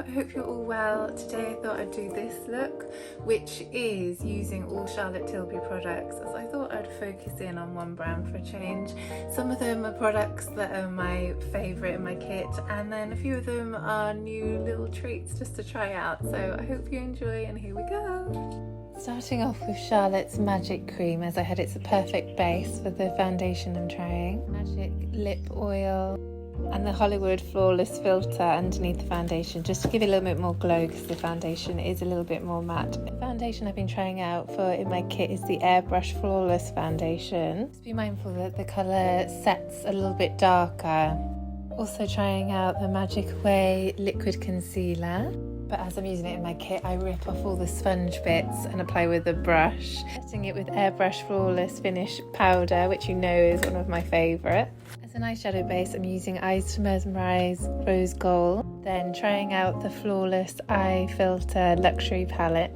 I hope you're all well. Today I thought I'd do this look, which is using all Charlotte Tilbury products, as I thought I'd focus in on one brand for a change. Some of them are products that are my favourite in my kit, and then a few of them are new little treats just to try out. So I hope you enjoy, and here we go. Starting off with Charlotte's Magic Cream, as I had it's a perfect base for the foundation I'm trying. Magic Lip Oil and the Hollywood Flawless Filter underneath the foundation, just to give it a little bit more glow because the foundation is a little bit more matte. The foundation I've been trying out for in my kit is the AIRBRUSH Flawless Foundation. Just be mindful that the colour sets a little bit darker. Also trying out the Magic Way Liquid Concealer. But as I'm using it in my kit, I rip off all the sponge bits and apply with a brush. Setting it with AIRBRUSH Flawless Finish Powder, which you know is one of my favourites. As an eyeshadow base, I'm using Eyes to Mesmerize Rose Gold. Then trying out the Flawless Eye Filter Luxury Palette,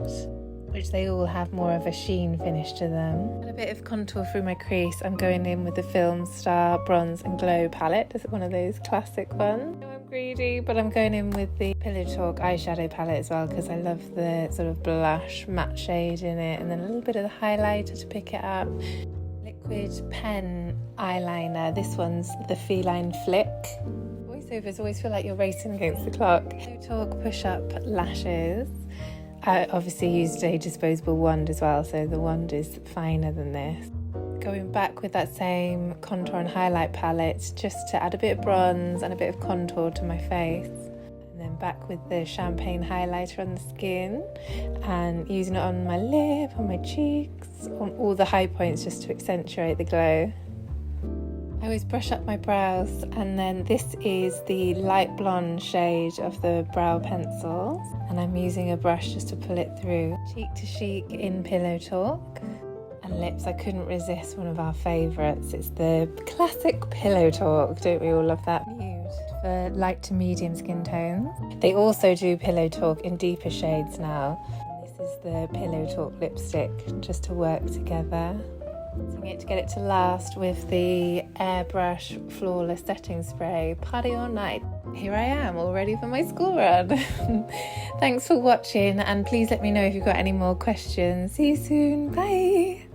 which they all have more of a sheen finish to them. And a bit of contour through my crease. I'm going in with the FILMSTAR Bronze and Glow palette. It's one of those classic ones. I'm greedy, but I'm going in with the Pillow Talk eyeshadow palette as well, because I love the sort of blush matte shade in it, and then a little bit of the highlighter to pick it up. Liquid pen eyeliner. This one's the Feline Flick. Voiceovers always feel like you're racing against the clock. Pillow Talk push-up lashes. I obviously used a disposable wand as well, so the wand is finer than this. Going back with that same contour and highlight palette, just to add a bit of bronze and a bit of contour to my face. And then back with the champagne highlighter on the skin, and using it on my lip, on my cheeks, on all the high points, just to accentuate the glow. I always brush up my brows, and then this is the light blonde shade of the brow pencils, and I'm using a brush just to pull it through. Cheek to Chic in Pillow Talk. And lips, I couldn't resist one of our favourites. It's the classic Pillow Talk. Don't we all love that? Nude for light to medium skin tones. They also do Pillow Talk in deeper shades now. This is the Pillow Talk lipstick, just to work together. Using it to get it to last with the AIRBRUSH Flawless Setting Spray. Party all night. Here I am, all ready for my school run. Thanks for watching, and please let me know if you've got any more questions. See you soon. Bye.